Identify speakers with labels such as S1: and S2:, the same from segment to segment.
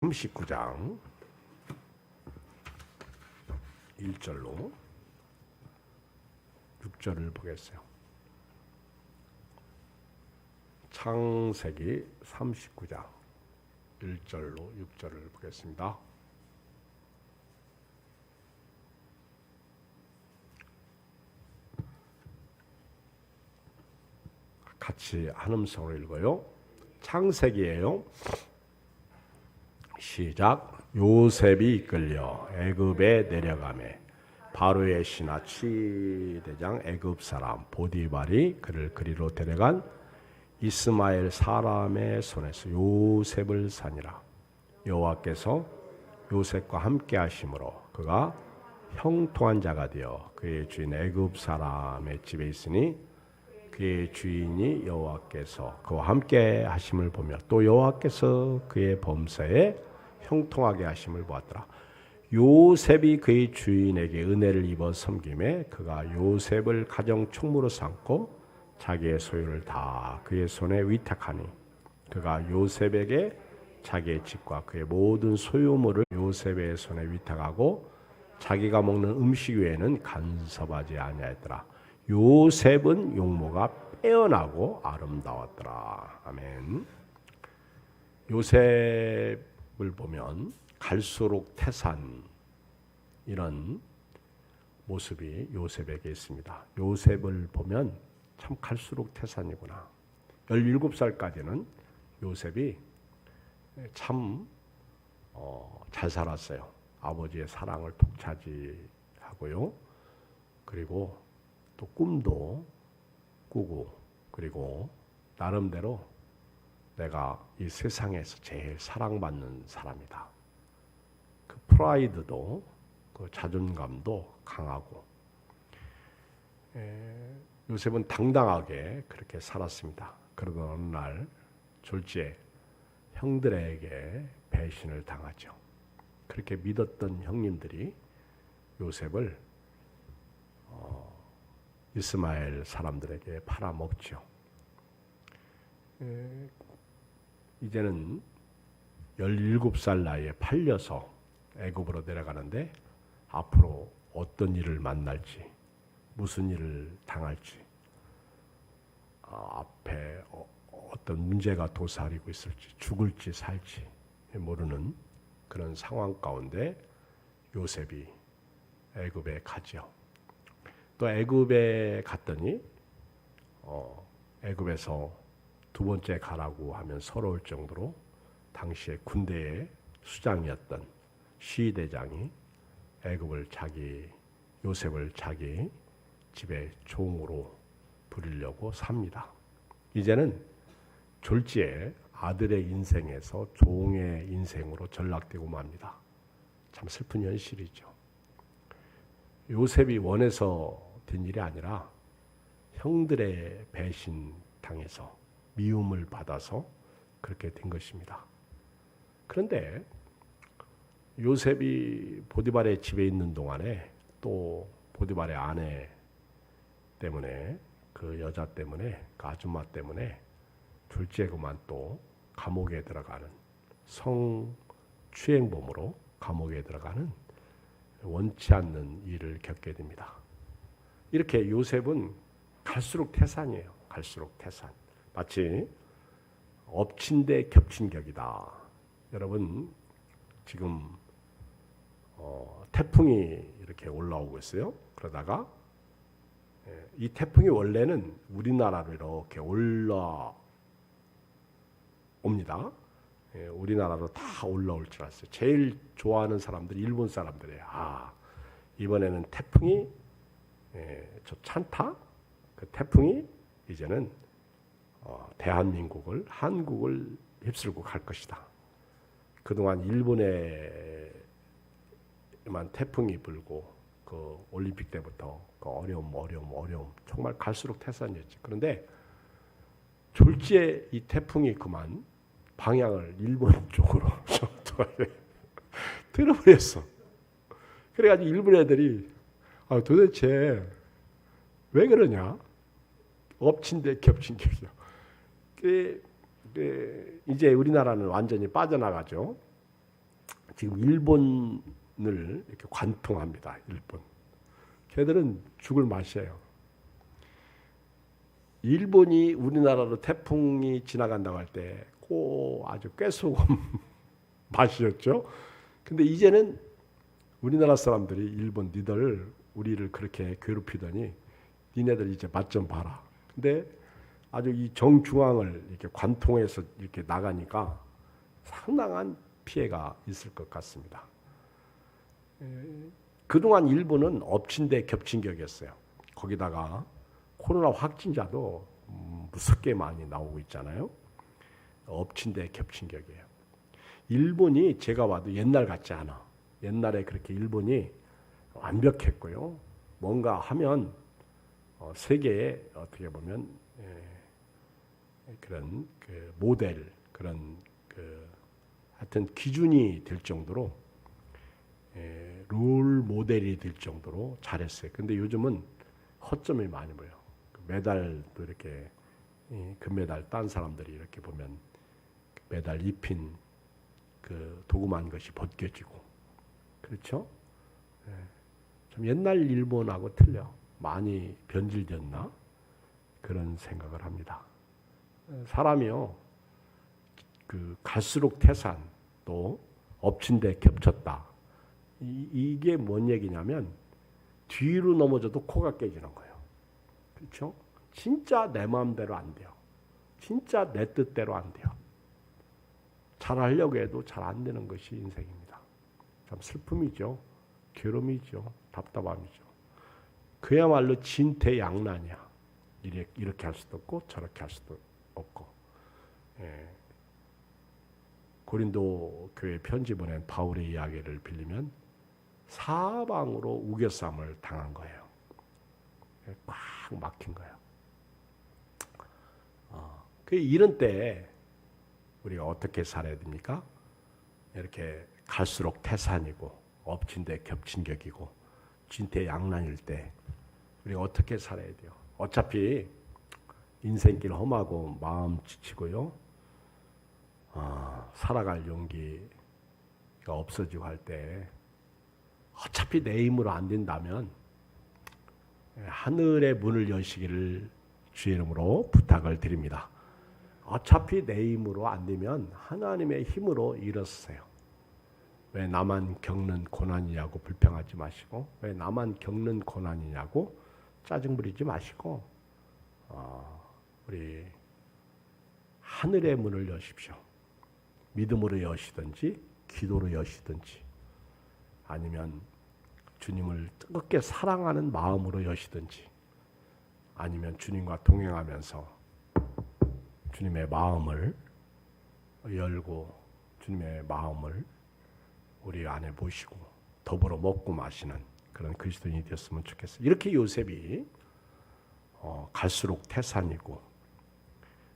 S1: 39장 1절로 6절을 보겠어요. 창세기 39장 1절로 6절을 보겠습니다. 같이 한음성으로 읽어요. 창세기예요. 시작. 요셉이 이끌려 애굽에 내려가매 바로의 신하 치대장 애굽 사람 보디발이 그를 그리로 데려간 이스마엘 사람의 손에서 요셉을 사니라. 여호와께서 요셉과 함께 하심으로 그가 형통한 자가 되어 그의 주인 애굽 사람의 집에 있으니 그의 주인이 여호와께서 그와 함께 하심을 보며 또 여호와께서 그의 범사에 형통하게 하심을 보았더라. 요셉이 그의 주인에게 은혜를 입어 섬김에 그가 요셉을 가정 총무로 삼고 자기의 소유를 다 그의 손에 위탁하니 그가 요셉에게 자기의 집과 그의 모든 소유물을 요셉의 손에 위탁하고 자기가 먹는 음식 외에는 간섭하지 아니하였더라. 요셉은 용모가 빼어나고 아름다웠더라. 아멘. 요셉을 보면 갈수록 태산 이런 모습이 요셉에게 있습니다. 요셉을 보면 참 갈수록 태산이구나. 17살까지는 요셉이 참 잘 살았어요. 아버지의 사랑을 독차지하고요. 그리고 또 꿈도 꾸고 그리고 나름대로 내가 이 세상에서 제일 사랑받는 사람이다. 그 프라이드도 그 자존감도 강하고 요셉은 당당하게 그렇게 살았습니다. 그러던 어느 날 졸지에 형들에게 배신을 당하죠. 그렇게 믿었던 형님들이 요셉을 이스마엘 사람들에게 팔아먹죠. 이제는 17살 나이에 팔려서 애굽으로 내려가는데 앞으로 어떤 일을 만날지 무슨 일을 당할지 앞에 어떤 문제가 도사리고 있을지 죽을지 살지 모르는 그런 상황 가운데 요셉이 애굽에 가죠. 또 애굽에 갔더니 애굽에서 두 번째 가라고 하면 서러울 정도로 당시에 군대의 수장이었던 시대장이 요셉을 자기 집에 종으로 부리려고 삽니다. 이제는 졸지에 아들의 인생에서 종의 인생으로 전락되고 맙니다. 참 슬픈 현실이죠. 요셉이 원해서 된 일이 아니라 형들의 배신 당해서 미움을 받아서 그렇게 된 것입니다. 그런데 요셉이 보디발의 집에 있는 동안에 또 보디발의 아내 때문에 그 여자 때문에 그 아줌마 때문에 둘째 그만 또 감옥에 들어가는 성추행범으로 감옥에 들어가는 원치 않는 일을 겪게 됩니다. 이렇게 요셉은 갈수록 태산이에요. 갈수록 태산. 마치 엎친 데 겹친 격이다. 여러분 지금 태풍이 이렇게 올라오고 있어요. 그러다가 이 태풍이 원래는 우리나라로 이렇게 올라옵니다. 우리나라로 다 올라올 줄 알았어요. 제일 좋아하는 사람들이 일본 사람들이에요. 이번에는 태풍이 저 찬타 그 태풍이 이제는 대한민국을 한국을 휩쓸고 갈 것이다. 그동안 일본에만 태풍이 불고 그 올림픽 때부터 그 어려움 정말 갈수록 태산이었지. 그런데 졸지에 이 태풍이 그만 방향을 일본 쪽으로 들어버렸어. 그래가지고 일본 애들이 도대체 왜 그러냐? 엎친 데 겹친 격이야. 이제 우리나라는 완전히 빠져나가죠. 지금 일본을 이렇게 관통합니다. 일본. 걔들은 죽을 맛이에요. 일본이 우리나라로 태풍이 지나간다고 할 때 꼭 아주 꾀소금 맛이었죠. 근데 이제는 우리나라 사람들이 일본 니들 우리를 그렇게 괴롭히더니 니네들 이제 맛 좀 봐라. 근데 아주 이 정중앙을 이렇게 관통해서 이렇게 나가니까 상당한 피해가 있을 것 같습니다. 그동안 일본은 엎친 데 겹친 격이었어요. 거기다가 코로나 확진자도 무섭게 많이 나오고 있잖아요. 엎친 데 겹친 격이에요. 일본이 제가 봐도 옛날 같지 않아. 옛날에 그렇게 일본이 완벽했고요. 뭔가 하면 세계에 어떻게 보면 그런 그 모델, 그런 그 하여튼 기준이 될 정도로 롤 모델이 될 정도로 잘했어요. 근데 요즘은 허점이 많이 보여. 메달도 이렇게 금메달 딴 사람들이 이렇게 보면 메달 입힌 그 도구만 것이 벗겨지고, 그렇죠? 좀 옛날 일본하고 틀려. 많이 변질됐나? 그런 생각을 합니다. 사람이요, 그 갈수록 태산 또 엎친 데 겹쳤다. 이게 뭔 얘기냐면 뒤로 넘어져도 코가 깨지는 거예요. 그렇죠? 진짜 내 마음대로 안 돼요. 진짜 내 뜻대로 안 돼요. 잘하려고 해도 잘 안 되는 것이 인생입니다. 참 슬픔이죠. 괴로움이죠. 답답함이죠. 그야말로 진퇴양난이야. 이렇게 할 수도 없고 저렇게 할 수도 없고. 고린도 교회 편지 보낸 바울의 이야기를 빌리면 사방으로 우겨쌈을 당한 거예요. 꽉 막힌 거예요. 이런 때 우리가 어떻게 살아야 됩니까? 이렇게 갈수록 태산이고 엎친 데 겹친 격이고 진퇴양난일 때 우리가 어떻게 살아야 돼요? 어차피 인생길 험하고 마음 지치고요. 살아갈 용기가 없어지고 할 때 어차피 내 힘으로 안 된다면 하늘의 문을 여시기를 주의 이름으로 부탁을 드립니다. 어차피 내 힘으로 안 되면 하나님의 힘으로 일어서세요. 왜 나만 겪는 고난이냐고 불평하지 마시고, 왜 나만 겪는 고난이냐고 짜증 부리지 마시고, 우리 하늘의 문을 여십시오. 믿음으로 여시든지 기도로 여시든지 아니면 주님을 뜨겁게 사랑하는 마음으로 여시든지 아니면 주님과 동행하면서 주님의 마음을 열고 주님의 마음을 우리 안에 모시고 더불어 먹고 마시는 그런 그리스도인이 되었으면 좋겠어요. 이렇게 요셉이 갈수록 태산이고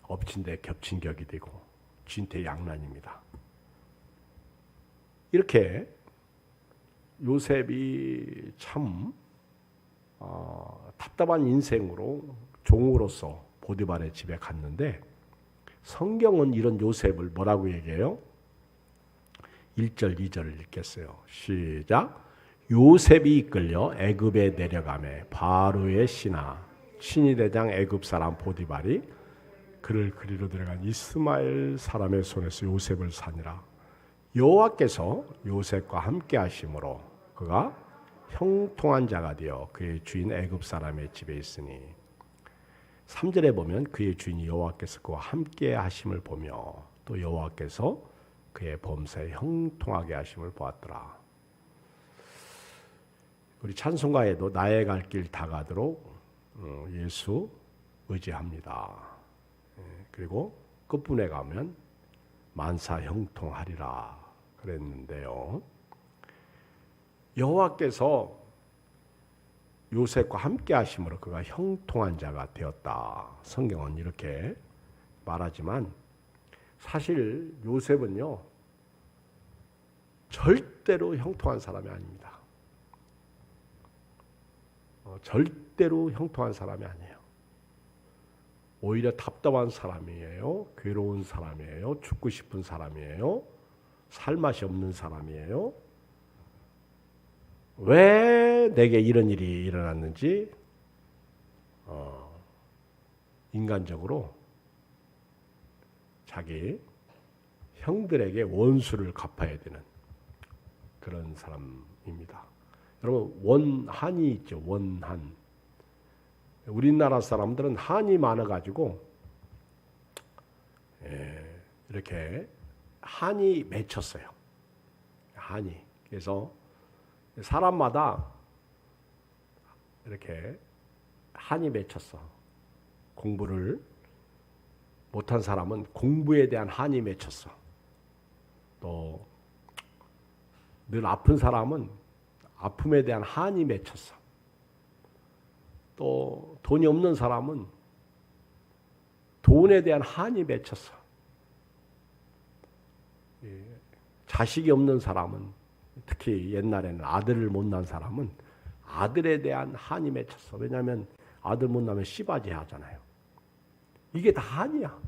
S1: 엎친 데 겹친 격이 되고 진퇴양난입니다. 이렇게 요셉이 참 답답한 인생으로 종으로서 보디발의 집에 갔는데 성경은 이런 요셉을 뭐라고 얘기해요? 1절, 2절을 읽겠어요. 시작. 요셉이 이끌려 애굽에 내려가매 바로의 신하 친위대장 애굽 사람 보디발이 그를 그리로 들어간 이스마엘 사람의 손에서 요셉을 사니라. 여호와께서 요셉과 함께 하심으로 그가 형통한 자가 되어 그의 주인 애굽 사람의 집에 있으니 3절에 보면 그의 주인 여호와께서 그와 함께 하심을 보며 또 여호와께서 그의 범사에 형통하게 하심을 보았더라. 우리 찬송가에도 나의 갈 길 다 가도록 예수 의지합니다. 그리고 끝분에 가면 만사 형통하리라 그랬는데요. 여호와께서 요셉과 함께 하심으로 그가 형통한 자가 되었다. 성경은 이렇게 말하지만 사실 요셉은요 절대로 형통한 사람이 아닙니다. 절대로 형통한 사람이 아니에요. 오히려 답답한 사람이에요. 괴로운 사람이에요. 죽고 싶은 사람이에요. 살 맛이 없는 사람이에요. 왜 내게 이런 일이 일어났는지 인간적으로 자기 형들에게 원수를 갚아야 되는 그런 사람입니다. 여러분 원한이 있죠. 원한. 우리나라 사람들은 한이 많아가지고 이렇게 한이 맺혔어요. 한이. 그래서 사람마다 이렇게 한이 맺혔어. 공부를 못한 사람은 공부에 대한 한이 맺혔어. 또 늘 아픈 사람은 아픔에 대한 한이 맺혔어. 또 돈이 없는 사람은 돈에 대한 한이 맺혔어. 자식이 없는 사람은, 특히 옛날에는 아들을 못 낳은 사람은 아들에 대한 한이 맺혔어. 왜냐하면 아들 못 낳으면 씨바지 하잖아요. 이게 다 한이야.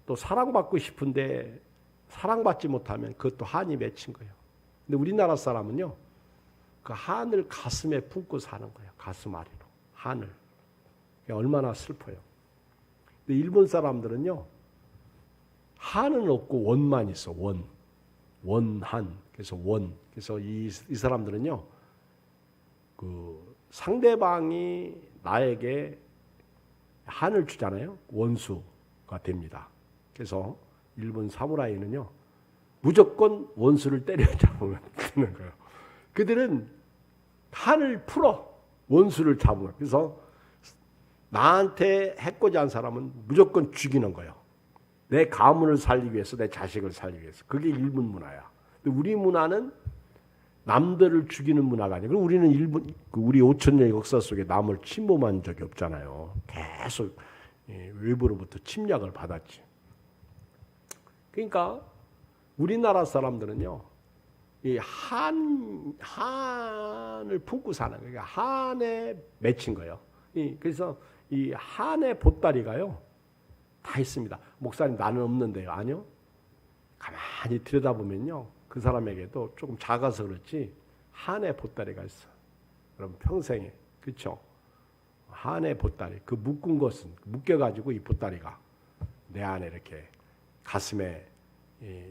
S1: 또 사랑받고 싶은데 사랑받지 못하면 그것도 한이 맺힌 거예요. 근데 우리나라 사람은요, 그 한을 가슴에 품고 사는 거예요. 가슴 아래로. 한을. 얼마나 슬퍼요. 근데 일본 사람들은요, 한은 없고 원만 있어. 원. 원한. 그래서 원. 그래서 이 사람들은요, 그 상대방이 나에게 한을 주잖아요. 원수가 됩니다. 그래서 일본 사무라이는요, 무조건 원수를 때려잡으면 되는 거예요. 그들은 한을 풀어. 원수를 잡으면. 그래서 나한테 해코지 한 사람은 무조건 죽이는 거예요. 내 가문을 살리기 위해서, 내 자식을 살리기 위해서. 그게 일본 문화야. 근데 우리 문화는 남들을 죽이는 문화가 아니고, 우리는 우리 5,000년의 역사 속에 남을 침범한 적이 없잖아요. 계속 외부로부터 침략을 받았지. 그러니까 우리나라 사람들은요, 이 한을 품고 사는 거예요. 그러니까 한에 맺힌 거예요. 그래서 이 한의 보따리가요, 다 있습니다. 목사님, 나는 없는데요. 아니요. 가만히 들여다보면요, 그 사람에게도 조금 작아서 그렇지 한의 보따리가 있어. 그럼 평생에. 그렇죠? 한의 보따리. 그 묶은 것은 묶여가지고 이 보따리가 내 안에 이렇게 가슴에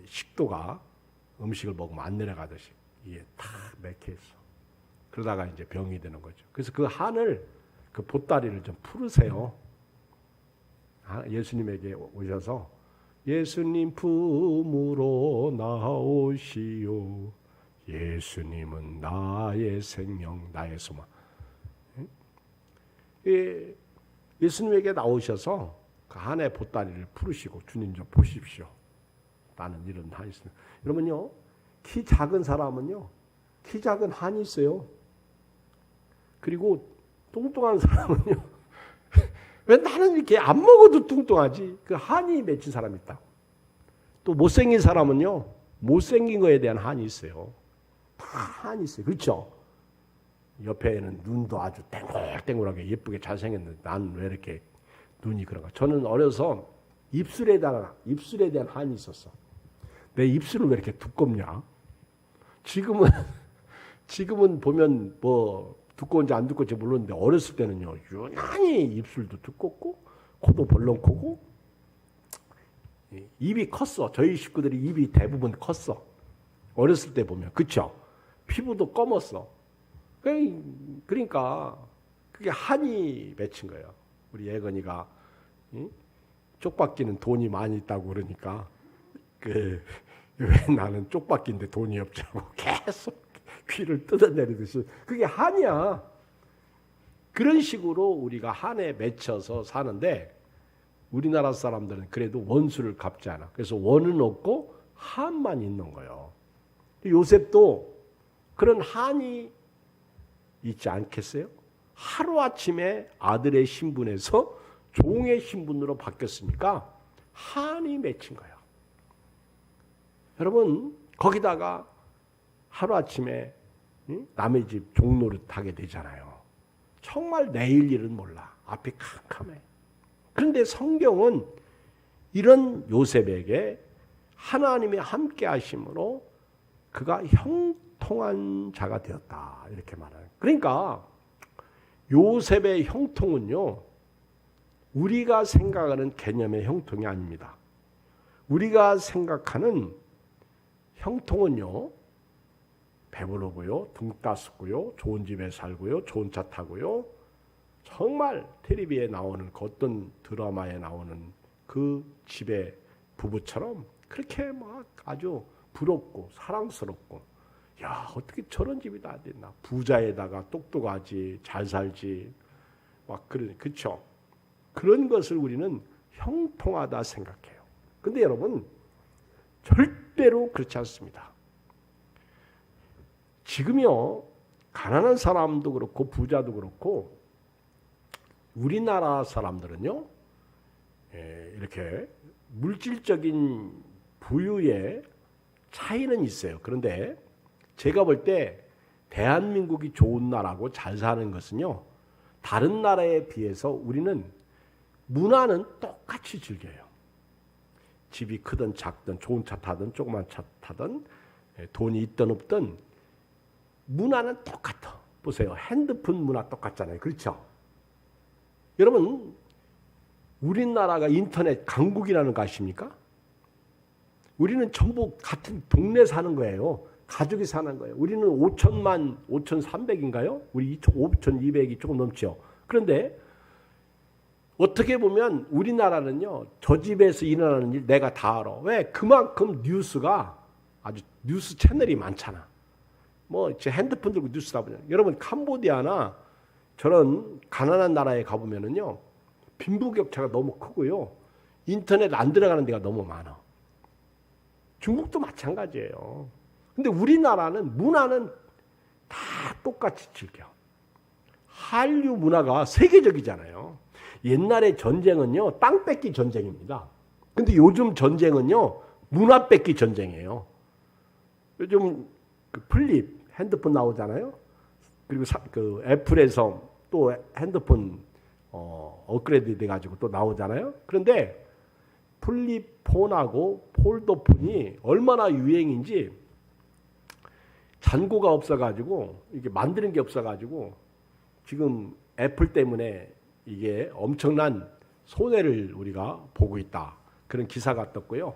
S1: 식도가 음식을 먹으면 안 내려가듯이 이게 탁 맥혀 있어. 그러다가 이제 병이 되는 거죠. 그래서 그 한을, 그 보따리를 좀 풀으세요. 예수님에게 오셔서 예수님 품으로 나오시오. 예수님은 나의 생명, 나의 소망. 예수님에게 나오셔서 그 한의 보따리를 풀으시고, 주님 좀 보십시오. 나는 이런 한이 있어요. 여러분요, 키 작은 사람은요, 키 작은 한이 있어요. 그리고 뚱뚱한 사람은요, 왜 나는 이렇게 안 먹어도 뚱뚱하지? 그 한이 맺힌 사람이 있다고. 또 못생긴 사람은요, 못생긴 거에 대한 한이 있어요. 다 한이 있어요. 그렇죠? 옆에는 눈도 아주 땡글땡글하게 예쁘게 잘생겼는데 난 왜 이렇게 눈이 그런가? 저는 어려서 입술에 대한 한이 있었어. 내 입술은 왜 이렇게 두껍냐? 지금은 보면 뭐 두꺼운지 안 두꺼운지 모르는데, 어렸을 때는요, 유난히 입술도 두껍고 코도 벌렁코고 입이 컸어. 저희 식구들이 입이 대부분 컸어. 어렸을 때 보면. 그렇죠? 피부도 검었어. 그러니까 그게 한이 맺힌 거예요. 우리 예건이가 쪽박기는 돈이 많이 있다고 그러니까 왜 나는 쪽박기인데 돈이 없자고 계속 귀를 뜯어내리듯이, 그게 한이야. 그런 식으로 우리가 한에 맺혀서 사는데, 우리나라 사람들은 그래도 원수를 갚지 않아. 그래서 원은 없고 한만 있는 거예요. 요셉도 그런 한이 있지 않겠어요? 하루아침에 아들의 신분에서 종의 신분으로 바뀌었으니까 한이 맺힌 거예요. 여러분, 거기다가 하루아침에 남의 집 종노릇 하게 되잖아요. 정말 내일 일은 몰라. 앞이 캄캄해. 그런데 성경은 이런 요셉에게 하나님의 함께 하심으로 그가 형통한 자가 되었다. 이렇게 말해요. 그러니까 요셉의 형통은요, 우리가 생각하는 개념의 형통이 아닙니다. 우리가 생각하는 형통은요, 배부르고요, 등 따숩고요, 좋은 집에 살고요, 좋은 차 타고요, 정말 텔레비에 나오는 그 어떤 드라마에 나오는 그 집의 부부처럼 그렇게 막 아주 부럽고 사랑스럽고, 야, 어떻게 저런 집이 다 됐나? 부자에다가 똑똑하지, 잘 살지, 막 그렇죠. 그런 것을 우리는 형통하다 생각해요. 근데 여러분, 절대로 그렇지 않습니다. 지금요, 가난한 사람도 그렇고 부자도 그렇고 우리나라 사람들은요, 이렇게 물질적인 부유의 차이는 있어요. 그런데 제가 볼 때 대한민국이 좋은 나라고 잘 사는 것은요, 다른 나라에 비해서 우리는 문화는 똑같이 즐겨요. 집이 크든 작든 좋은 차 타든 조그만 차 타든 돈이 있든 없든 문화는 똑같아. 보세요. 핸드폰 문화 똑같잖아요. 그렇죠? 여러분, 우리나라가 인터넷 강국이라는 거 아십니까? 우리는 전부 같은 동네 사는 거예요. 가족이 사는 거예요. 우리는 5천만, 5,300인가요? 우리 5,200이 조금 넘죠. 그런데 어떻게 보면 우리나라는요, 저 집에서 일어나는 일 내가 다 알아. 왜? 그만큼 뉴스가 아주 뉴스 채널이 많잖아. 뭐 제 핸드폰 들고 뉴스 다 보냐. 여러분, 캄보디아나 저런 가난한 나라에 가보면은요, 빈부격차가 너무 크고요, 인터넷 안 들어가는 데가 너무 많아. 중국도 마찬가지예요. 근데 우리나라는 문화는 다 똑같이 즐겨. 한류 문화가 세계적이잖아요. 옛날에 전쟁은요, 땅 뺏기 전쟁입니다. 근데 요즘 전쟁은요, 문화 뺏기 전쟁이에요. 요즘 그 플립 핸드폰 나오잖아요. 그리고 그 애플에서 또 핸드폰 업그레이드 돼가지고 또 나오잖아요. 그런데 플립폰하고 폴더폰이 얼마나 유행인지, 잔고가 없어가지고 이게 만드는 게 없어가지고 지금 애플 때문에 이게 엄청난 손해를 우리가 보고 있다. 그런 기사가 떴고요.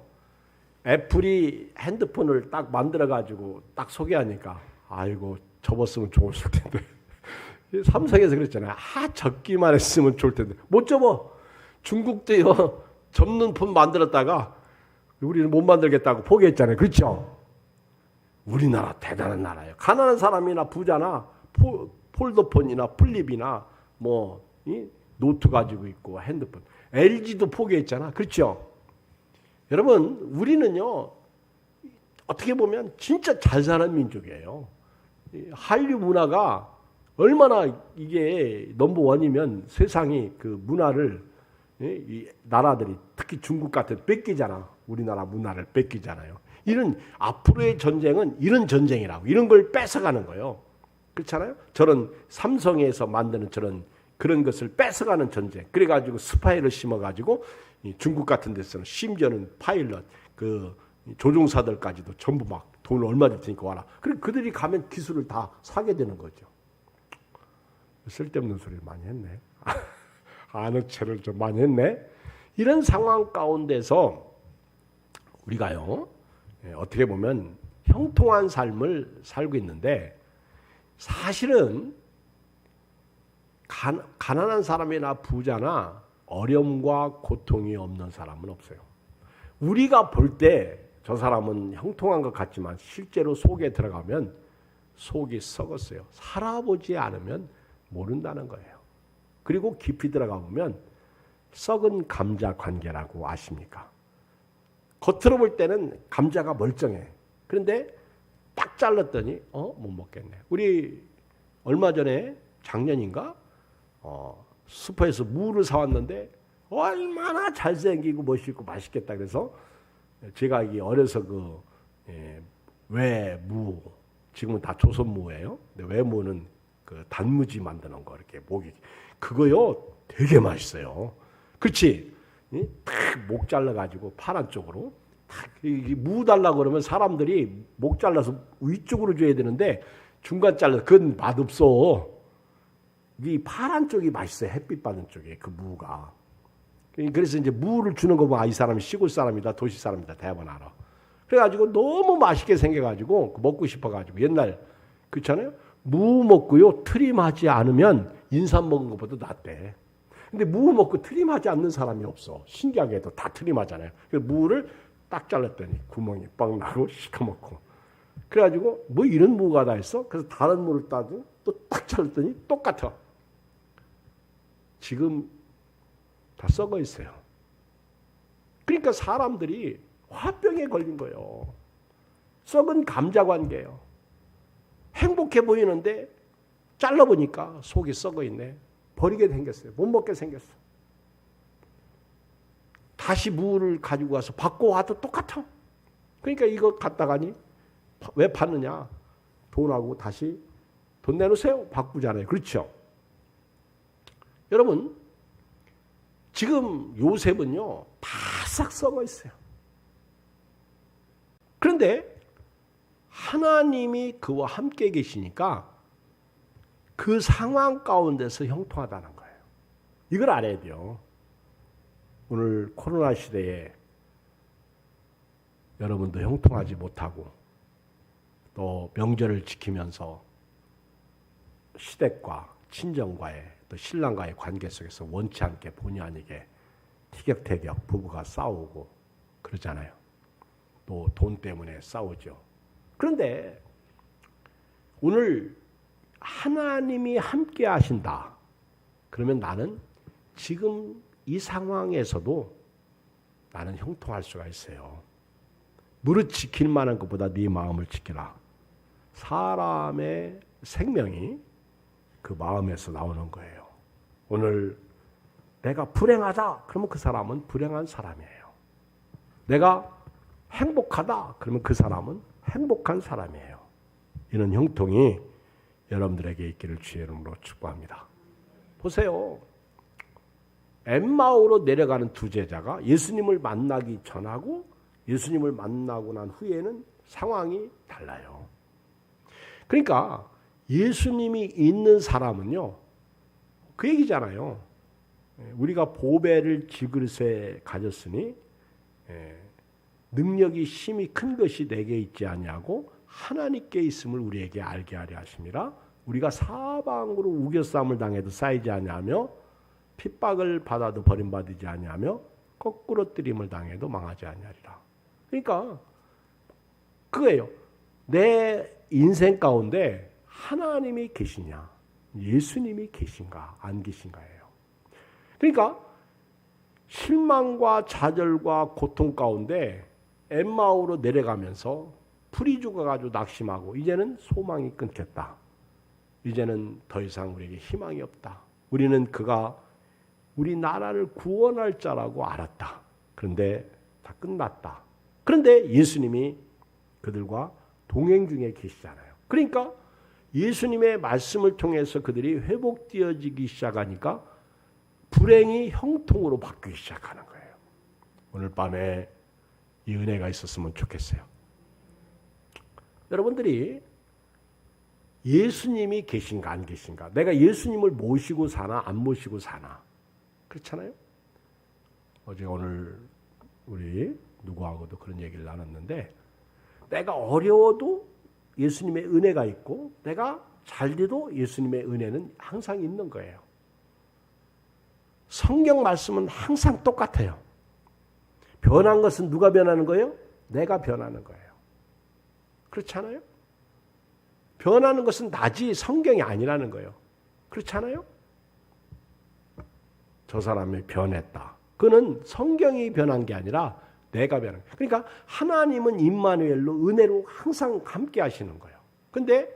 S1: 애플이 핸드폰을 딱 만들어가지고 딱 소개하니까 아이고 접었으면 좋았을 텐데. 삼성에서 그랬잖아요. 접기만 했으면 좋을 텐데. 못 접어. 중국도요, 접는 폰 만들었다가 우리는 못 만들겠다고 포기했잖아요. 그렇죠? 우리나라 대단한 나라예요. 가난한 사람이나 부자나 폴더폰이나 플립이나 뭐 노트 가지고 있고 핸드폰. LG도 포기했잖아. 그렇죠? 여러분, 우리는요, 어떻게 보면 진짜 잘 사는 민족이에요. 한류 문화가 얼마나 이게 넘버원이면 세상이 그 문화를, 이 나라들이 특히 중국 같은 뺏기잖아. 우리나라 문화를 뺏기잖아요. 이런 앞으로의 전쟁은 이런 전쟁이라고, 이런 걸 뺏어가는 거예요. 그렇잖아요? 저런 삼성에서 만드는 그런 것을 뺏어가는 전쟁. 그래가지고 스파이를 심어가지고 중국 같은 데서는 심지어는 파일럿, 그 조종사들까지도 전부 막 돈을 얼마 줄 테니까 와라. 그리고 그들이 가면 기술을 다 사게 되는 거죠. 쓸데없는 소리를 많이 했네. 아는 체를 좀 많이 했네. 이런 상황 가운데서 우리가요, 어떻게 보면 형통한 삶을 살고 있는데, 사실은 가난한 사람이나 부자나 어려움과 고통이 없는 사람은 없어요. 우리가 볼 때 저 사람은 형통한 것 같지만 실제로 속에 들어가면 속이 썩었어요. 살아보지 않으면 모른다는 거예요. 그리고 깊이 들어가 보면 썩은 감자 관계라고 아십니까? 겉으로 볼 때는 감자가 멀쩡해. 그런데 딱 잘랐더니 못 먹겠네. 우리 얼마 전에 작년인가 슈퍼에서 무를 사왔는데 얼마나 잘생기고 멋있고 맛있겠다. 그래서 제가 이게 어려서 외무, 지금은 다 조선무예요. 근데 외무는 그 단무지 만드는 거, 이렇게 목이, 그거요 되게 맛있어요. 그렇지? 딱 목 잘라가지고 파란 쪽으로 무 달라고 그러면 사람들이 목 잘라서 위쪽으로 줘야 되는데 중간 잘라서 그건 맛없어. 이 파란 쪽이 맛있어요. 햇빛 받는 쪽에 그 무가. 그래서 이제 무를 주는 거 보면 이 사람이 시골 사람이다 도시 사람이다 대부분 알아. 그래가지고 너무 맛있게 생겨가지고 먹고 싶어가지고 옛날 그렇잖아요. 무 먹고요 트림하지 않으면 인삼 먹은 것보다 낫대. 근데 무 먹고 트림하지 않는 사람이 없어. 신기하게도 다 트림하잖아요. 그래서 무를 딱 잘랐더니 구멍이 빡 나고 시커멓고. 그래가지고 뭐 이런 무가 다 있어? 그래서 다른 무를 따도 또 딱 잘랐더니 똑같아. 지금 다 썩어 있어요. 그러니까 사람들이 화병에 걸린 거예요. 썩은 감자 관계예요. 행복해 보이는데 잘라보니까 속이 썩어 있네. 버리게 생겼어요. 못 먹게 생겼어. 다시 무를 가지고 와서 받고 와도 똑같아. 그러니까 이거 갖다가니 왜 받느냐. 돈하고 다시 돈 내놓으세요. 바꾸잖아요. 그렇죠. 여러분 지금 요셉은요 바싹 썩어 있어요. 그런데 하나님이 그와 함께 계시니까 그 상황 가운데서 형통하다는 거예요. 이걸 알아야 돼요. 오늘 코로나 시대에 여러분도 형통하지 못하고 또 명절을 지키면서 시댁과 친정과의 또 신랑과의 관계 속에서 원치 않게 본의 아니게 티격태격 부부가 싸우고 그러잖아요. 또 돈 때문에 싸우죠. 그런데 오늘 하나님이 함께 하신다. 그러면 나는 지금 이 상황에서도 나는 형통할 수가 있어요. 무릇 지킬 만한 것보다 네 마음을 지키라. 사람의 생명이 그 마음에서 나오는 거예요. 오늘 내가 불행하다. 그러면 그 사람은 불행한 사람이에요. 내가 행복하다. 그러면 그 사람은 행복한 사람이에요. 이런 형통이 여러분들에게 있기를 주의 이름으로 축복합니다. 보세요. 엠마오로 내려가는 두 제자가 예수님을 만나기 전하고 예수님을 만나고 난 후에는 상황이 달라요. 그러니까 예수님이 있는 사람은요. 그 얘기잖아요. 우리가 보배를 질그릇에 가졌으니 능력이 심히 큰 것이 내게 있지 아니하고 하나님께 있음을 우리에게 알게 하려 하심이라. 우리가 사방으로 우겨싸움을 당해도 쌓이지 아니하며 핍박을 받아도 버림받지 아니하며 거꾸로 뜨림을 당해도 망하지 아니하리라. 그러니까 그거예요. 내 인생 가운데 하나님이 계시냐 예수님이 계신가 안 계신가예요. 그러니까 실망과 좌절과 고통 가운데 엠마오로 내려가면서 풀이 죽어가지고 낙심하고 이제는 소망이 끊겼다. 이제는 더 이상 우리에게 희망이 없다. 우리는 그가 우리 나라를 구원할 자라고 알았다. 그런데 다 끝났다. 그런데 예수님이 그들과 동행 중에 계시잖아요. 그러니까 예수님의 말씀을 통해서 그들이 회복되어지기 시작하니까 불행이 형통으로 바뀌기 시작하는 거예요. 오늘 밤에 이 은혜가 있었으면 좋겠어요. 여러분들이 예수님이 계신가 안 계신가? 내가 예수님을 모시고 사나 안 모시고 사나? 그렇잖아요. 어제 오늘 우리 누구하고도 그런 얘기를 나눴는데 내가 어려워도 예수님의 은혜가 있고 내가 잘 돼도 예수님의 은혜는 항상 있는 거예요. 성경 말씀은 항상 똑같아요. 변한 것은 누가 변하는 거예요? 내가 변하는 거예요. 그렇잖아요? 변하는 것은 나지 성경이 아니라는 거예요. 그렇잖아요? 저 사람이 변했다. 그는 성경이 변한 게 아니라 내가 변한 거예요. 그러니까 하나님은 임마누엘로 은혜로 항상 함께 하시는 거예요. 근데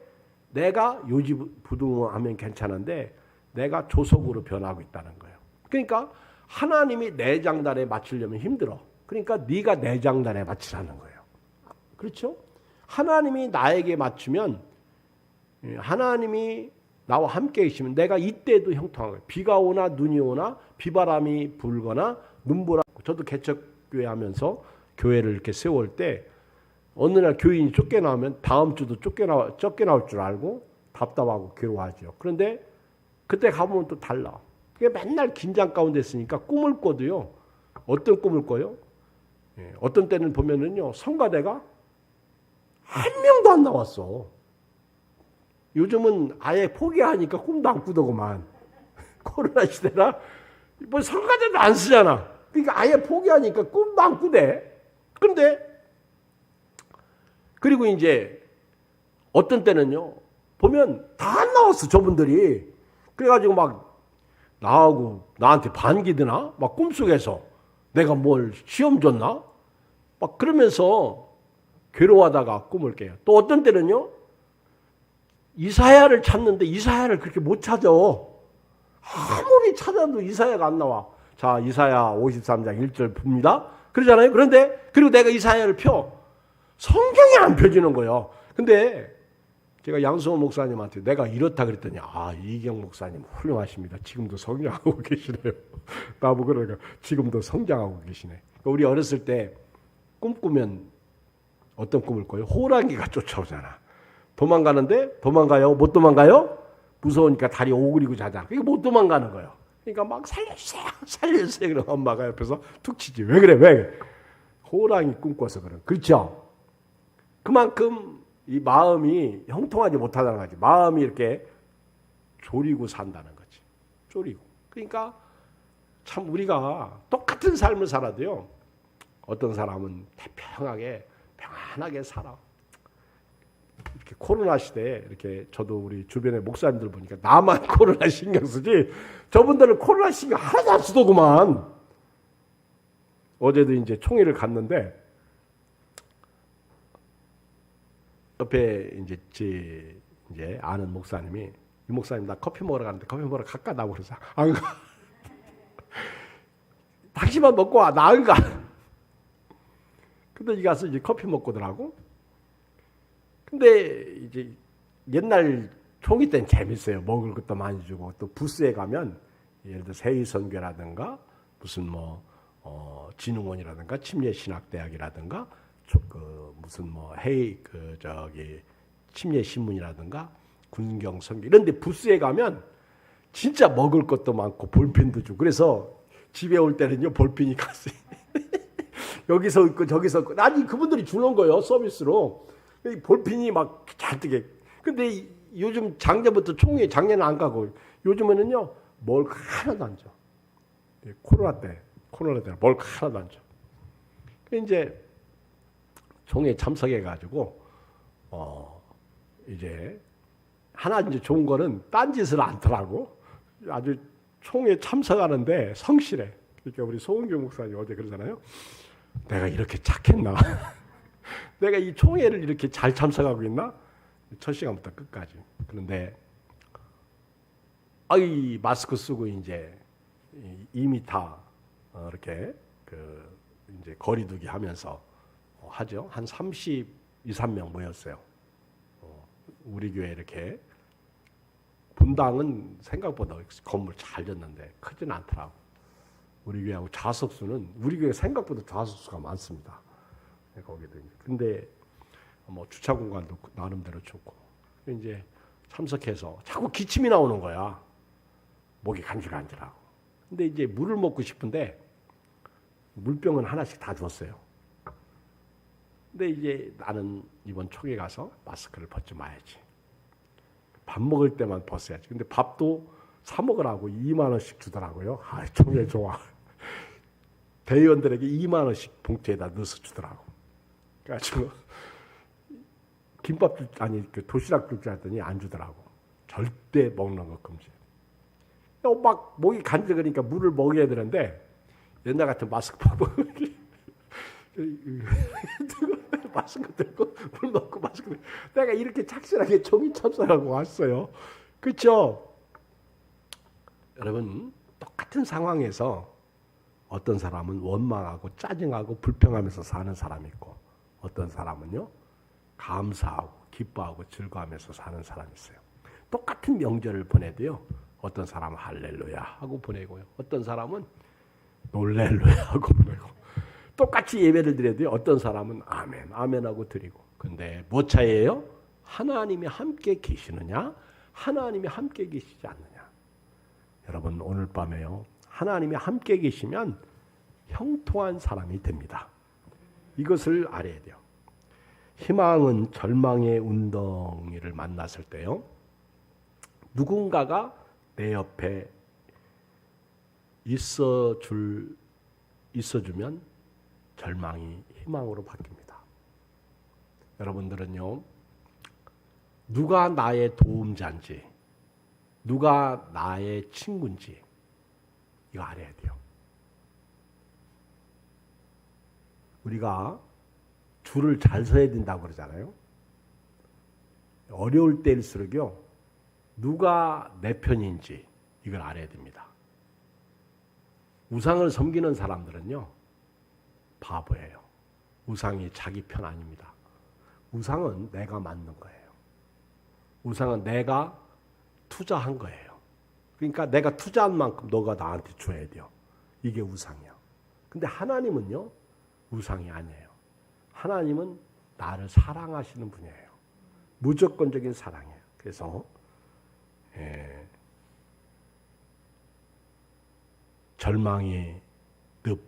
S1: 내가 요지부동하면 괜찮은데 내가 조석으로 변하고 있다는 거예요. 그러니까 하나님이 내 장단에 맞추려면 힘들어. 그러니까 네가 내 장단에 맞추라는 거예요. 그렇죠? 하나님이 나에게 맞추면 하나님이 나와 함께 계시면 내가 이때도 형통한 거예요. 비가 오나 눈이 오나 비바람이 불거나 눈보라. 저도 개척교회 하면서 교회를 이렇게 세울 때 어느 날 교인이 쫓겨나면 다음 주도 쫓겨나올 줄 알고 답답하고 괴로워하죠. 그런데 그때 가보면 또 달라. 그게 맨날 긴장 가운데 있으니까 꿈을 꿔도요. 어떤 꿈을 꿔요? 예, 어떤 때는 보면은요. 성가대가 한 명도 안 나왔어. 요즘은 아예 포기하니까 꿈도 안 꾸더구만. 코로나 시대라 뭐 성가대도 안 쓰잖아. 그러니까 아예 포기하니까 꿈도 안 꾸대. 근데 그리고 이제 어떤 때는요. 보면 다 안 나왔어. 저분들이. 그래가지고 막 나한테 반기드나? 막 꿈속에서 내가 뭘 시험 줬나? 막 그러면서 괴로워하다가 꿈을 깨요. 또 어떤 때는요. 이사야를 찾는데 이사야를 그렇게 못 찾아. 아무리 찾아도 이사야가 안 나와. 자, 이사야 53장 1절 봅니다. 그러잖아요. 그런데 그리고 내가 이사야를 펴. 성경이 안 펴지는 거예요. 근데 제가 양수호 목사님한테 내가 이렇다 그랬더니 이경 목사님 훌륭하십니다. 지금도 성장하고 계시네요. 나보고 그러니까 지금도 성장하고 계시네. 우리 어렸을 때 꿈꾸면 어떤 꿈을 꿔요? 호랑이가 쫓아오잖아. 도망가는데 도망가요? 못 도망가요? 무서우니까 다리 오그리고 자자. 이거 못 도망가는 거예요. 그러니까 막 살려주세요. 살려주세요. 그럼 엄마가 옆에서 툭 치지. 왜 그래? 왜 그래? 호랑이 꿈꿔서 그런. 그렇죠? 그만큼 이 마음이 형통하지 못하다는 거지. 마음이 이렇게 졸이고 산다는 거지. 졸이고. 그러니까 참 우리가 똑같은 삶을 살아도요. 어떤 사람은 태평하게 평안하게 살아. 이렇게 코로나 시대에 이렇게 저도 우리 주변의 목사님들 보니까 나만 코로나 신경 쓰지 저분들은 코로나 신경 하나도 안 쓰더구만. 어제도 이제 총회를 갔는데 옆에 이제 아는 목사님이 이 목사님 나 커피 먹으러 가는데 커피 먹으러 갈까? 나고 그래서 안 가. 당신만 먹고 와. 나 안 가. 근데 이 가서 이제 커피 먹고더라고. 근데 이제 옛날 총회 때는 재밌어요. 먹을 것도 많이 주고 또 부스에 가면 예를 들어 세의선교라든가 무슨 진흥원이라든가 침례신학대학이라든가 무슨 침례신문이라든가 군경선교 이런데 부스에 가면 진짜 먹을 것도 많고 볼펜도 주고 그래서 집에 올 때는요 볼펜이 갔어요. 여기서 있고 저기서 있고 아니 그분들이 주는 거예요 서비스로. 볼펜이 막 잔뜩. 근데 요즘 작년부터 총회 작년은 안 가고 요즘에는요 뭘 하나도 안 줘. 코로나 때 뭘 하나도 안 줘. 이제 총회 참석해 가지고 이제 하나 이제 좋은 거는 딴짓을 않더라고. 아주 총회 참석하는데 성실해. 그러니까 우리 소은교 목사님 어제 그러잖아요. 내가 이렇게 착했나? 내가 이 총회를 이렇게 잘 참석하고 있나? 첫 시간부터 끝까지. 그런데 마스크 쓰고 이제 2m 이렇게 이제 거리두기 하면서 하죠. 한 32~33명 모였어요. 우리 교회 이렇게 분당은 생각보다 건물 잘 졌는데 크진 않더라고. 우리 교회하고 좌석수는 우리 교회 생각보다 좌석수가 많습니다. 거기도 근데 주차 공간도 나름대로 좋고 이제 참석해서 자꾸 기침이 나오는 거야. 목이 간질간질하고. 근데 이제 물을 먹고 싶은데 물병은 하나씩 다 줬어요. 근데 이제 나는 이번 총회 가서 마스크를 벗지 마야지. 밥 먹을 때만 벗어야지. 근데 밥도 사 먹으라고 2만 원씩 주더라고요. 총회 좋아. 대의원들에게 2만 원씩 봉투에다 넣어서 주더라고. 그래가지고 김밥 도시락 줄줄 알았더니 안 주더라고. 절대 먹는 거 금지. 막 목이 간질거리니까 물을 먹여야 되는데 옛날 같은 마스크 벗고 마스크 들고 물 먹고 마스크 들고 내가 이렇게 착실하게 종이 참석하고 왔어요. 그렇죠? 여러분 똑같은 상황에서 어떤 사람은 원망하고 짜증하고 불평하면서 사는 사람이 있고 어떤 사람은요 감사하고 기뻐하고 즐거워하면서 사는 사람이 있어요. 똑같은 명절을 보내도요 어떤 사람은 할렐루야 하고 보내고요 어떤 사람은 놀렐루야 하고 보내고 똑같이 예배를 드려도 어떤 사람은 아멘, 아멘 하고 드리고. 근데 뭐 차이예요? 하나님이 함께 계시느냐? 하나님이 함께 계시지 않느냐? 여러분 오늘 밤에요. 하나님이 함께 계시면 형통한 사람이 됩니다. 이것을 알아야 돼요. 희망은 절망의 웅덩이를 만났을 때요. 누군가가 내 옆에 있어주면 절망이 희망으로 바뀝니다. 여러분들은요. 누가 나의 도움자인지 누가 나의 친구인지 이거 알아야 돼요. 우리가 줄을 잘 서야 된다고 그러잖아요. 어려울 때일수록요. 누가 내 편인지 이걸 알아야 됩니다. 우상을 섬기는 사람들은요. 바보예요. 우상이 자기 편 아닙니다. 우상은 내가 만든 거예요. 우상은 내가 투자한 거예요. 그러니까 내가 투자한 만큼 너가 나한테 줘야 돼요. 이게 우상이야. 근데 하나님은요. 우상이 아니에요. 하나님은 나를 사랑하시는 분이에요. 무조건적인 사랑이에요. 그래서 절망의 늪,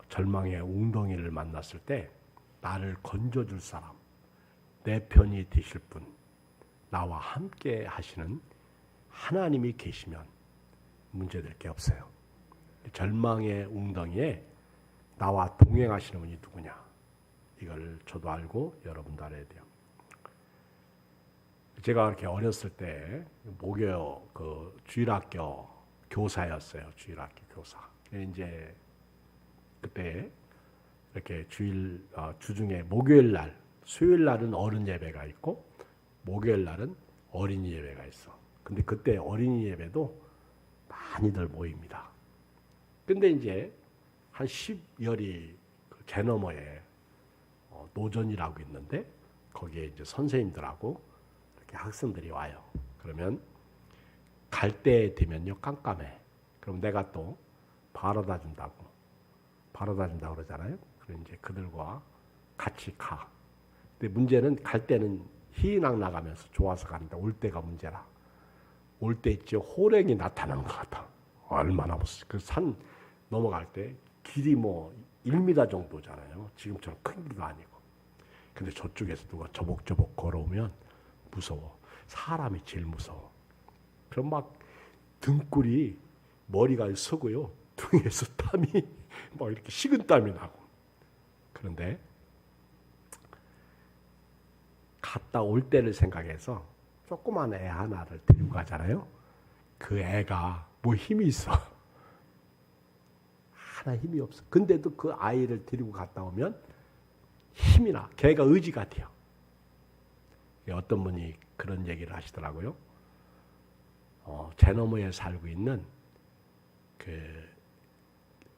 S1: 절망의 웅덩이를 만났을 때 나를 건져줄 사람, 내 편이 되실 분, 나와 함께 하시는 하나님이 계시면 문제될 게 없어요. 절망의 웅덩이에 나와 동행하시는 분이 누구냐? 이걸 저도 알고 여러분도 알아야 돼요. 제가 이렇게 어렸을 때 목요 그 주일학교 교사였어요. 주일학교 교사. 이제 그때 이렇게 주중에 목요일 날, 수요일 날은 어른 예배가 있고 목요일 날은 어린이 예배가 있어. 근데 그때 어린이 예배도 많이들 모입니다. 근데 이제 한 10열이 개 너머에 노전이라고 있는데 거기에 이제 선생님들하고 이렇게 학생들이 와요. 그러면 갈 때 되면요 깜깜해. 그럼 내가 또 바라다 준다고 그러잖아요. 그럼 이제 그들과 같이 가. 근데 문제는 갈 때는 희낙 나가면서 좋아서 가는데 올 때가 문제라. 올 때 있죠 호랭이 나타나는 것 같아. 얼마나 무슨 그 산 넘어갈 때 길이 뭐 1m 정도잖아요. 지금처럼 큰 길도 아니고. 근데 저쪽에서 누가 저복저복 걸어오면 무서워. 사람이 제일 무서워. 그럼 막 등골이 머리가 서고요. 등에서 땀이 막 이렇게 식은땀이 나고. 그런데 갔다 올 때를 생각해서 조그만 애 하나를 데리고 가잖아요. 그 애가 뭐 힘이 있어. 하나 힘이 없어. 근데도 그 아이를 데리고 갔다 오면 힘이 나. 걔가 의지가 돼요. 어떤 분이 그런 얘기를 하시더라고요. 제 너머에 살고 있는 그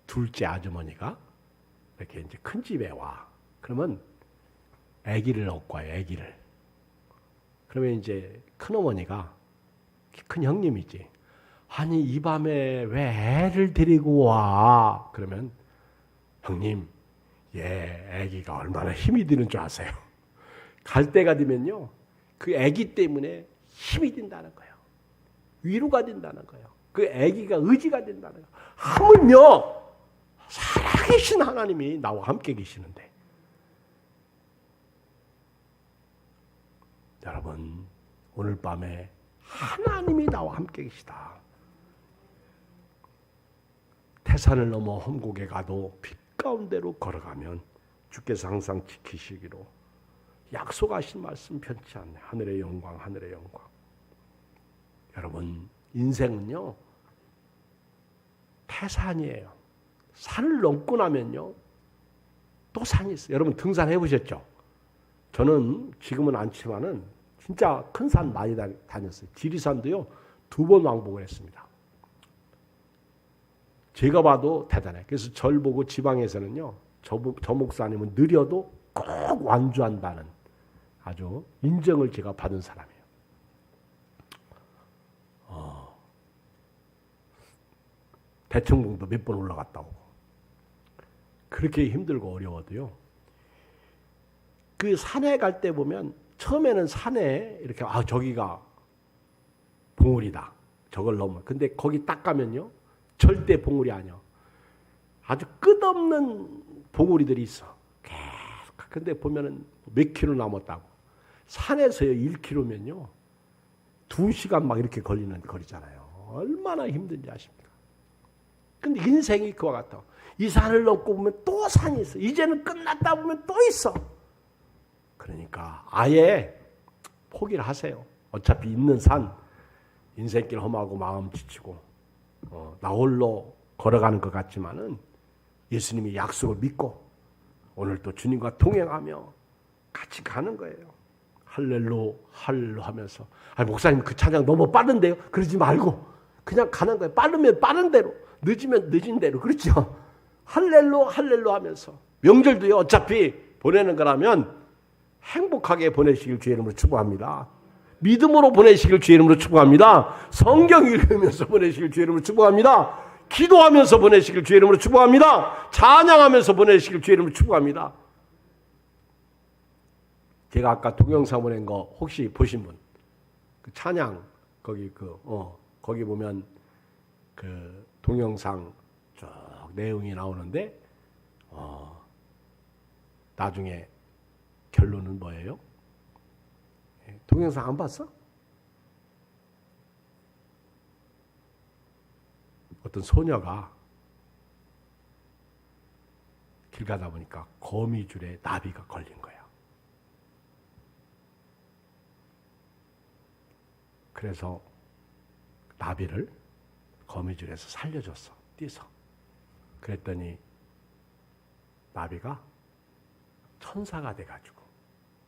S1: 둘째 아주머니가 이렇게 이제 큰 집에 와. 그러면 아기를 얻고 와요. 아기를. 그러면 이제 큰 어머니가 큰 형님이지. 아니 이 밤에 왜 애를 데리고 와? 그러면 형님, 아기가 얼마나 힘이 드는 줄 아세요? 갈 때가 되면요, 그 아기 때문에 힘이 된다는 거예요. 위로가 된다는 거예요. 그 아기가 의지가 된다는 거예요. 하물며 살아계신 하나님이 나와 함께 계시는데. 여러분, 오늘 밤에 하나님이 나와 함께 계시다. 태산을 넘어 험곡에 가도 빛 가운데로 걸어가면 주께서 항상 지키시기로 약속하신 말씀 변치 않네. 하늘의 영광, 하늘의 영광. 여러분, 인생은요 태산이에요. 산을 넘고 나면요 또 산이 있어요. 여러분 등산해 보셨죠? 저는 지금은 않지만은 진짜 큰 산 많이 다녔어요. 지리산도요 2번 왕복을 했습니다. 제가 봐도 대단해. 그래서 절 보고 지방에서는요 저 목사님은 느려도 꼭 완주한다는 아주 인정을 제가 받은 사람이에요. 대청봉도 몇 번 올라갔다 오고. 그렇게 힘들고 어려워도요. 그 산에 갈 때 보면 처음에는 산에 이렇게 저기가 봉우리다. 저걸 넘어. 근데 거기 딱 가면요. 절대 봉우리 아니야. 아주 끝없는 봉우리들이 있어. 계속. 근데 보면은 몇 킬로 남았다고. 산에서요 1킬로면요. 2시간 막 이렇게 걸리는 거리잖아요. 얼마나 힘든지 아십니까? 근데 인생이 그와 같아. 이 산을 넘고 보면 또 산이 있어. 이제는 끝났다 보면 또 있어. 그러니까 아예 포기를 하세요. 어차피 있는 산, 인생길 험하고 마음 지치고 나 홀로 걸어가는 것 같지만은 예수님이 약속을 믿고 오늘 또 주님과 동행하며 같이 가는 거예요. 할렐루 할렐루 하면서 목사님 그 찬양 너무 빠른데요? 그러지 말고 그냥 가는 거예요. 빠르면 빠른 대로, 늦으면 늦은 대로. 그렇죠? 할렐루 할렐루 하면서 명절도요 어차피 보내는 거라면 행복하게 보내시길 주의 이름으로 축복합니다. 믿음으로 보내시길 주의 이름으로 축복합니다. 성경 읽으면서 보내시길 주의 이름으로 축복합니다. 기도하면서 보내시길 주의 이름으로 축복합니다. 찬양하면서 보내시길 주의 이름으로 축복합니다. 제가 아까 동영상 보낸 거 혹시 보신 분? 그 찬양 거기 거기 보면 그 동영상 쭉 내용이 나오는데 나중에 결론은 뭐예요? 동영상 안 봤어? 어떤 소녀가 길 가다 보니까 거미줄에 나비가 걸린 거야. 그래서 나비를 거미줄에서 살려줬어. 뛰어서. 그랬더니 나비가 천사가 돼가지고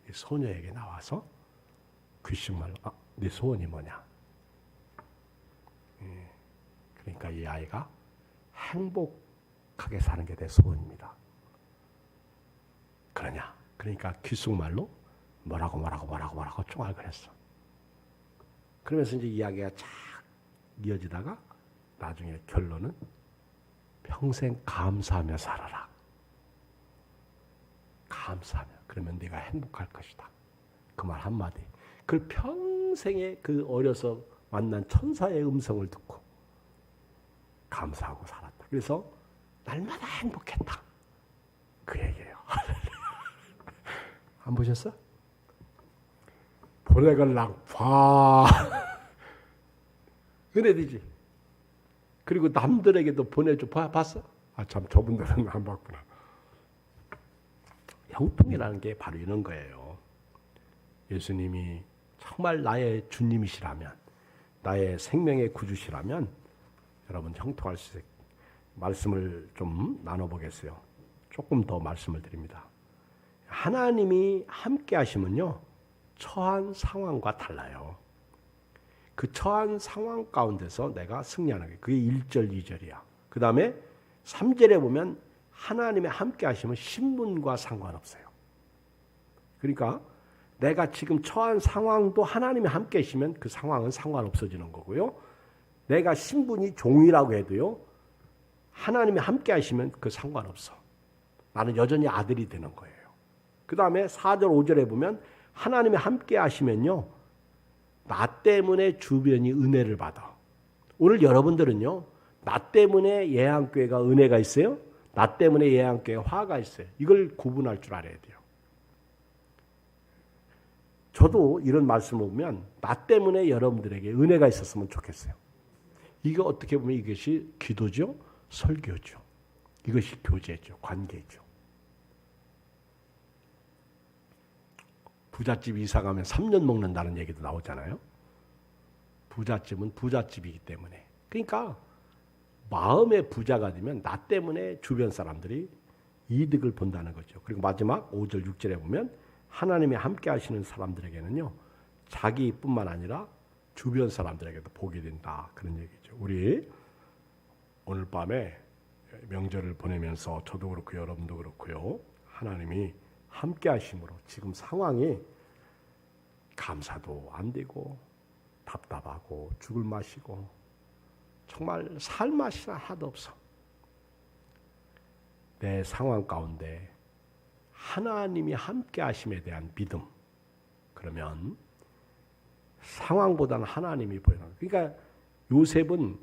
S1: 이 소녀에게 나와서 귀신말로 네 소원이 뭐냐. 그러니까 이 아이가 행복하게 사는 게 내 소원입니다. 그러냐. 그러니까 귓속말로 뭐라고 쫑알걸 했어. 그러면서 이제 이야기가 쫙 이어지다가 나중에 결론은 평생 감사하며 살아라. 감사하며. 그러면 네가 행복할 것이다. 그 말 한마디. 그 평생에 그 어려서 만난 천사의 음성을 듣고 감사하고 살았다. 그래서 날마다 행복했다. 그 얘기예요. 안 보셨어? 보내걸랑 봐. 은혜되지. 그리고 남들에게도 보내줘. 봤어? 참 저분들은 안 봤구나. 형통이라는 게 바로 이런 거예요. 예수님이 정말 나의 주님이시라면, 나의 생명의 구주시라면 여러분 형통할 수 있어요. 말씀을 좀 나눠보겠어요. 조금 더 말씀을 드립니다. 하나님이 함께 하시면요. 처한 상황과 달라요. 그 처한 상황 가운데서 내가 승리하는 게 그게 1절, 2절이야. 그 다음에 3절에 보면 하나님의 함께 하시면 신분과 상관없어요. 그러니까 내가 지금 처한 상황도 하나님이 함께 하시면 그 상황은 상관없어지는 거고요. 내가 신분이 종이라고 해도요. 하나님이 함께 하시면 그 상관없어. 나는 여전히 아들이 되는 거예요. 그 다음에 4절, 5절에 보면 하나님이 함께 하시면요. 나 때문에 주변이 은혜를 받아. 오늘 여러분들은요. 나 때문에 예한교회가 은혜가 있어요. 나 때문에 예한교회가 화가 있어요. 이걸 구분할 줄 알아야 돼요. 저도 이런 말씀을 보면 나 때문에 여러분들에게 은혜가 있었으면 좋겠어요. 이거 어떻게 보면 이것이 기도죠. 설교죠. 이것이 교제죠. 관계죠. 부잣집 이사 가면 3년 먹는다는 얘기도 나오잖아요. 부잣집은 부잣집이기 때문에. 그러니까 마음의 부자가 되면 나 때문에 주변 사람들이 이득을 본다는 거죠. 그리고 마지막 5절, 6절에 보면 하나님이 함께 하시는 사람들에게는요. 자기뿐만 아니라 주변 사람들에게도 복이 된다. 그런 얘기죠. 우리 오늘 밤에 명절을 보내면서 저도 그렇고 여러분도 그렇고요. 하나님이 함께 하심으로 지금 상황이 감사도 안 되고 답답하고 죽을 맛이고 정말 살 맛이 하나도 없어. 내 상황 가운데 하나님이 함께 하심에 대한 믿음. 그러면 상황보다는 하나님이 보이는 거예요. 그러니까 요셉은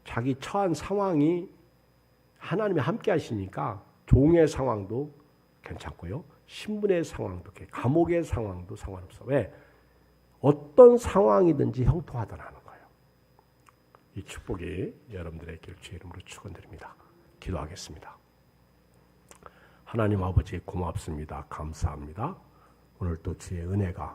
S1: 자기 처한 상황이 하나님이 함께 하시니까 종의 상황도 괜찮고요. 신분의 상황도, 감옥의 상황도 상관없어. 왜? 어떤 상황이든지 형통하더라는 거예요. 이 축복이 여러분들의 길 주의 이름으로 축원드립니다. 기도하겠습니다. 하나님 아버지 고맙습니다. 감사합니다. 오늘 또 주의 은혜가